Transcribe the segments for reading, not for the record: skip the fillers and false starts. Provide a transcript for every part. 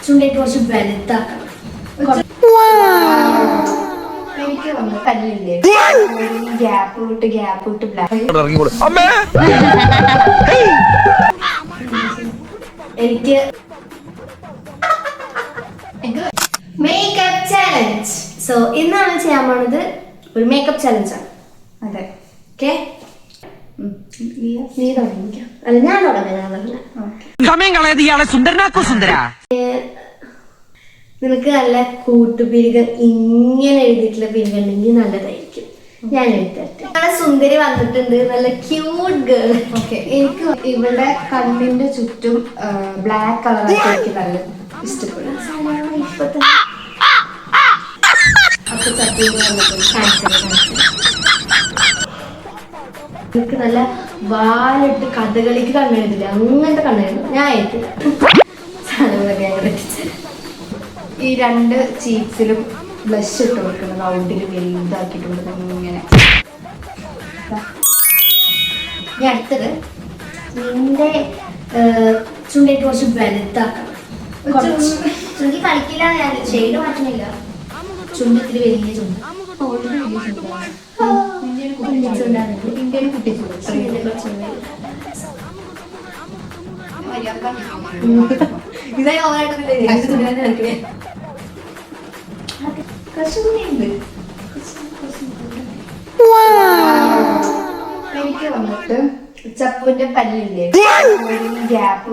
ചുണ്ടേക്ക് കുറച്ച് വലുതാക്കണം. എനിക്ക് വന്നു കല്ലില്ലേ ഗ്യാപ്പ് വിട്ട് ബ്ലാക്ക്. എനിക്ക് മേക്കപ്പ് ചാലഞ്ച്. സോ ഇന്നാണ് ചെയ്യാൻ പോണത് ഒരു മേക്കപ്പ് ചാലഞ്ചാണ്. അതെ, ഓക്കെ? നീ തുടങ്ങിക്കാം. അല്ല, ഞാൻ തുടങ്ങാം. സുന്ദരനാക്കോ സുന്ദര. നിനക്ക് നല്ല കൂട്ടുപിരിക ഇങ്ങനെ എഴുതിയിട്ടുള്ള പിരിക ഉണ്ടെങ്കിൽ നല്ലതായിരിക്കും. ഞാൻ എഴുതട്ടെ. നല്ല സുന്ദരി വന്നിട്ടുണ്ട്, നല്ല ക്യൂട്ട് ഗേൾ. ഓക്കെ, എനിക്ക് ഇവിടെ കണ്ണിന്റെ ചുറ്റും ബ്ലാക്ക് കളറായിട്ട് എനിക്ക് നല്ല ഇഷ്ടപ്പെടും. എനിക്ക് നല്ല വാലിട്ട് കഥകളിക്ക് കണ്ണെഴുതില്ല, അങ്ങനത്തെ കണ്ണെഴുതും. ഞാൻ എഴുതില്ല. ഈ രണ്ട് ചീക്സിലും ബ്ലഷ് ഇട്ട് കൊടുക്കുന്നത് ഔട്ടിൽ വലുതാക്കിയിട്ടുണ്ട്. ഇങ്ങനെ ഞാൻ അടുത്തത് നിന്റെ ചുണ്ടേക്ക് കുറച്ച് വലുതാക്കണം. ചുണ്ടി കളിക്കില്ല, ഞാൻ ഷെയ്ഡ് മാറ്റുന്നില്ല. ചുണ്ടത്തില് വലിയ ചുണ്ട്. ഇന്ത്യയിൽ കുട്ടി ഇതായി ഓവറായിട്ടൊന്നുമില്ല. എനിക്ക് വന്നിട്ട് ചപ്പുവിന്റെ പല്ലില്ലേ ഗ്യാപ്പ്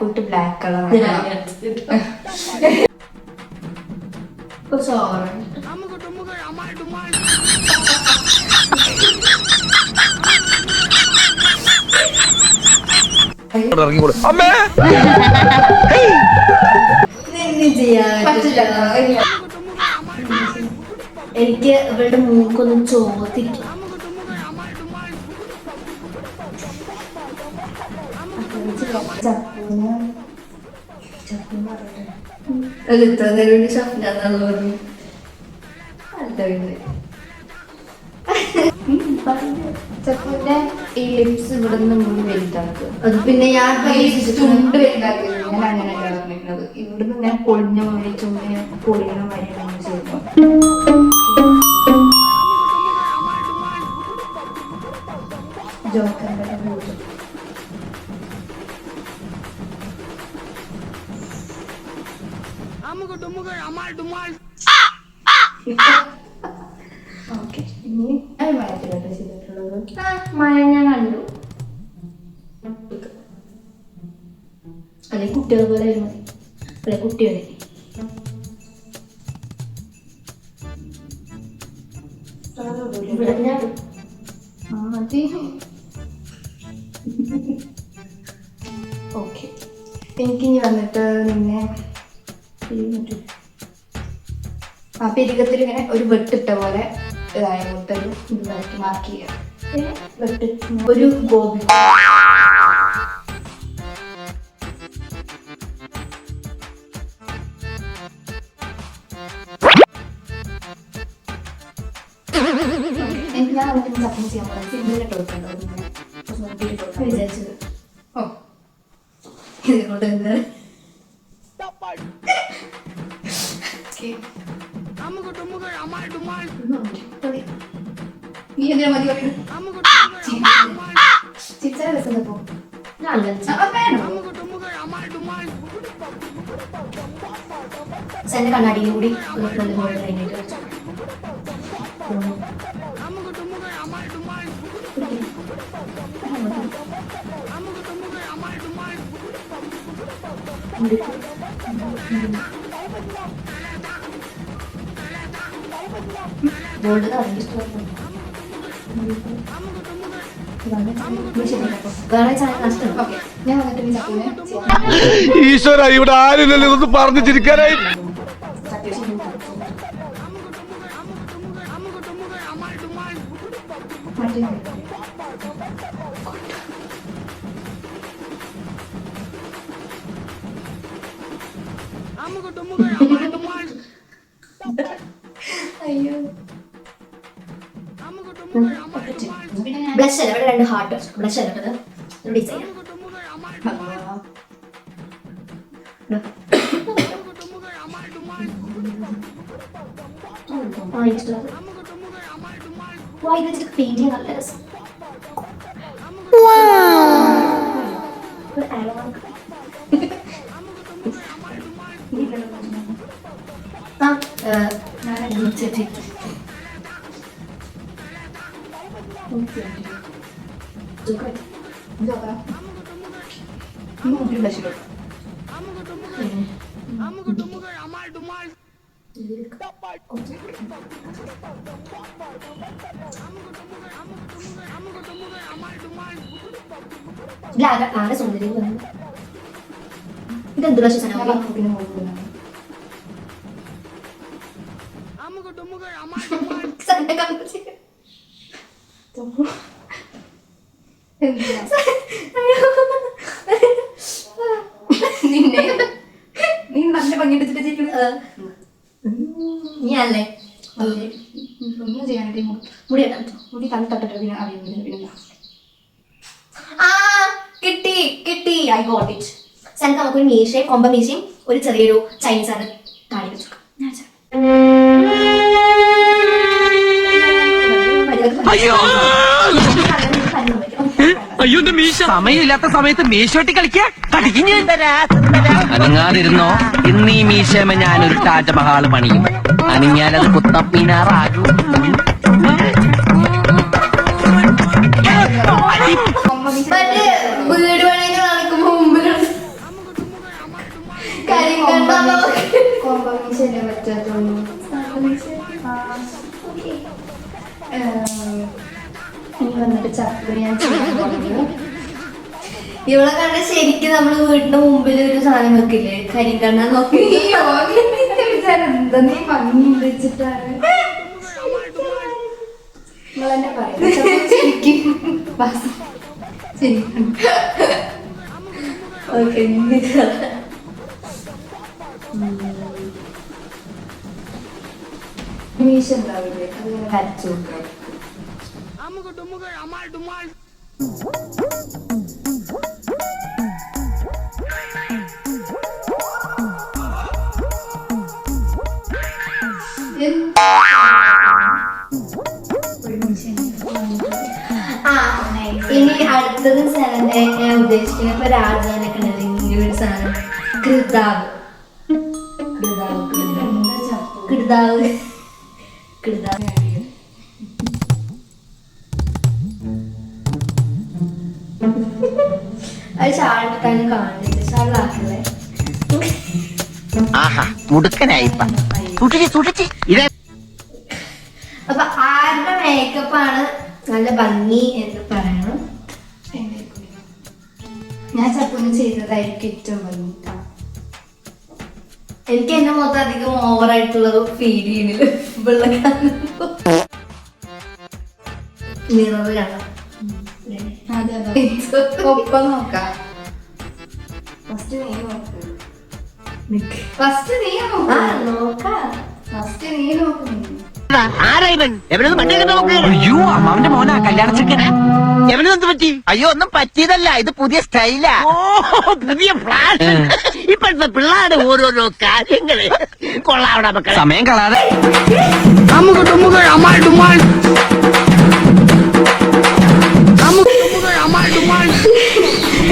വിട്ട് ബ്ലാക്ക് കളറാണ്. എനിക്ക് ഇവളുടെ മൂക്കൊന്നും ചോദിക്കും. ചപ്പുവിന്റെ ഈ ലിപ്സ് ഇവിടെ നിന്ന് മുടി വലുതാക്കുക. അത് പിന്നെ ഞാൻ ചുണ്ട് വലുതാക്കുക. ഞാൻ അങ്ങനെയല്ല പറഞ്ഞിരുന്നത്. ഇവിടുന്ന് ഞാൻ പൊളിഞ്ഞ മതി ചുണ്ടിനെ പൊളിയണ മരിയാണ് ചെയ്യുമ്പോൾ. ജോക്കറിന്റെ പൂജ ഓക്കെ. ഇനി ഞാൻ മയത്തിലോട്ട് ചെയ്തിട്ടുള്ളത് മഴ ഞാൻ കണ്ടു. അല്ലെ കുട്ടികൾ പോലെ മതി. അല്ലെ കുട്ടികളെ ഓക്കെ. എനിക്കിനി വന്നിട്ട് നിന്നെ ആ പെരുകത്തിൽ ഇങ്ങനെ ഒരു വെട്ടിട്ട പോലെ ഇതായിട്ട് ഇതായിട്ട് മാർക്ക് ചെയ്യുക. വെട്ട് ഒരു ഗോപി ഞാൻ സത്യം ചെയ്യാൻ പോകുന്നത് കൊടുക്കണ്ടോ വിചാരിച്ചത്. ഓ ഇതുകൊണ്ട് എന്താ നീ എന്തിനാ മതി ചിത്ര രസപ്പോ എന്റെ കണ്ണാടിയിൽ കൂടി നല്ല ഗോൾഡ് ലൈനായിട്ട് വെച്ചു. ഗോൾഡ് ഞാൻ വന്നിട്ട് ചപ്പൂനെ ഈശ്വര, ഇവിടെ ആരില്ലല്ലോ ഇതൊന്ന് പറഞ്ഞു ചിരിക്കാനായി. അയ്യോ ബ്ലഷ് അല്ല, ഇവിടെ രണ്ട് ഹാർട്ട് ബ്ലഷ് അല്ല കേട്ടത്, ഡിസൈൻ വാങ്ങിച്ചിട്ടുള്ളത്. ഇത് വെച്ചിട്ട് പെയിന്റിങ് നല്ല രസം. ഒരു arrow ആണ്. ആരെ സുന്ദരി ഇതെന്ത് പക്ഷേ നിന്നെ നീ നല്ല ഭംഗിയെടുത്തിട്ട് ചെയ്യിക്കുന്നത് നീ അല്ലേ ഒന്നും ചെയ്യാനായിട്ട് മുടി മുടി തട്ടിട്ട് പിന്നെ അറിയുന്നില്ല പിന്നെ ആ കിട്ടി കിട്ടി ഐ ഗോട്ട് ഇറ്റ്. നമുക്ക് നമുക്കൊരു മീശയും കൊമ്പ മീശയും ഒരു ചെറിയൊരു ചൈനീസ് ആണ് കാണിച്ചു അയ്യോ മീശ സമയമില്ലാത്ത സമയത്ത് മീശോട്ടി കളിക്കാ അനങ്ങാതിരുന്നോ. ഇന്ന് ഈ മീശമ ഞാനൊരു താജ്മഹാള് പണിയും. അനങ്ങിയാലത് കുത്തപ്പീനാറാകും. മറ്റേ വീട് പണിയൊക്കെ നടക്കുമ്പോ മുമ്പിലുള്ള കോമ്പമീശല്ലേ പറ്റാത്തുള്ളൂ. ഇനി വന്നിട്ട് ചപ്പല് ഞാൻ ചെയ്യാൻ തുടങ്ങി. ഇവിടെ കണ്ട ശരിക്കും നമ്മള് വീടിന്റെ മുമ്പിൽ ഒരു സാധനം വെക്കില്ലേ, കരിങ്കണ്ണ നോക്കി. എന്താ നീ ഭംഗി വെച്ചിട്ടാണ് നിങ്ങൾ തന്നെ പറയുന്നത്. ശരിക്കും ശരിക്കും ഓക്കെ മീശ ഉണ്ടാവില്ലേ അതിങ്ങനെ വരച്ചു കൊടുക്കാം. ആ ഇനി അടുത്തത് സാധനം ഞാൻ ഉദ്ദേശിക്കുന്ന ഇപ്പൊ രാജാനൊക്കെ ഉണ്ടല്ലോ ഇങ്ങനെ ഒരു സാധനം കൃതാവ് കൃതാവ് കൃതാവ് അത് ഷാളിട്ടാണ് കാണുന്നത്. ഷാളിലാക്കല്ലേ ആഹാ മുടുക്കനായിപ്പ സൂക്ഷിച്ച് ഇതേ. അപ്പൊ ആരുടെ മേക്കപ്പ് ആണ് നല്ല ഭംഗി എന്ന് പറയണം. ഞാൻ ചപ്പൊന്നും ചെയ്തതായിരിക്കും ഏറ്റവും ഭംഗി. എനിക്ക് എന്റെ മൊത്തം അധികം ഓവറായിട്ടുള്ളത് ഫീൽ ചെയ്യുന്നില്ല. മിറർ കാണാം. അതെ അതെ ഒപ്പം നോക്കാം. ഫസ്റ്റ് നീ നോക്ക്. ഫസ്റ്റ് നീ നോക്ക്. അയ്യോ അമ്മാവന്റെ മോനാ കല്യാണ ചെക്കൻ. എവനെന്ത് പറ്റി? അയ്യോ ഒന്നും പറ്റിയതല്ല, ഇത് പുതിയ സ്റ്റൈലാ. പുതിയ ഫ്ലാഷ്. ഇപ്പോഴത്തെ പിള്ളേരുടെ ഓരോരോ കാര്യങ്ങള് കൊള്ളാവിടെ മക്കളെ. സമയം കളാതെ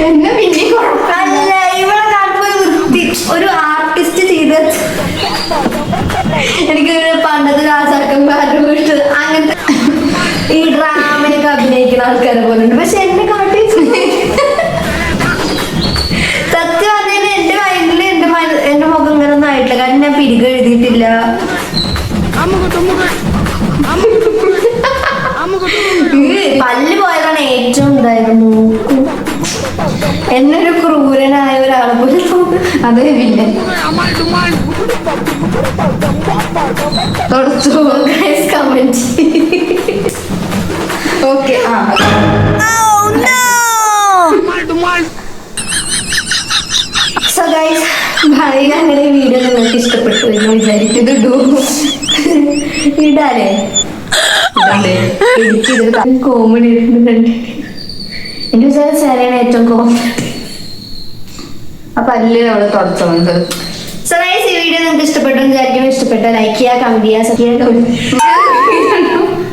എന്നെ പിന്നെ അല്ല ഇവിടെ കാണുമ്പോ വൃത്തി ഒരു ആർട്ടിസ്റ്റ് ചെയ്ത് എനിക്ക് പണ്ടത്തെ രാജാക്കന്മാരുടെ വീട്ട് അങ്ങനത്തെ ഈ ഡ്രാമയൊക്കെ അഭിനയിക്കുന്ന ആൾക്കാരെ പോലെ ഉണ്ട്. പക്ഷെ എന്നെ കാട്ടി സത്യം പറഞ്ഞാൽ എന്റെ മൈൻഡില് എന്റെ മുഖം ഇങ്ങനെ ഒന്നും ആയിട്ടില്ല. കാരണം ഞാൻ പിരിക എഴുതിയിട്ടില്ല. പല്ല് പോയതാണ് ഏറ്റവും ഇതായിരുന്നു. എന്നൊരു ക്രൂരനായ ഒരാളെ പോലെ അതേ villa comment. Okay. So guys ഭാര്യ അങ്ങനെ വീഡിയോ നിങ്ങൾക്ക് ഇഷ്ടപ്പെട്ടു എന്ന് വിചാരിക്കുന്നു. ഇടാലേ എനിക്കിത് കോമഡി ഇടുന്നുണ്ട്. എന്റെ വിചാരം സാരയാണ് ഏറ്റവും കോമഡി. ആ പല്ല് അവള് തുടച്ചോണ്ട്. സോ ഗൈസ് ഈ വീഡിയോ നിങ്ങൾക്ക് ഇഷ്ടപ്പെട്ടു വിചാരിക്കണം. ഇഷ്ടപ്പെട്ട ലൈക്ക് ചെയ്യുക, കമന്റ് ചെയ്യുക, സബ്സ്ക്രൈബ് ചെയ്യുക.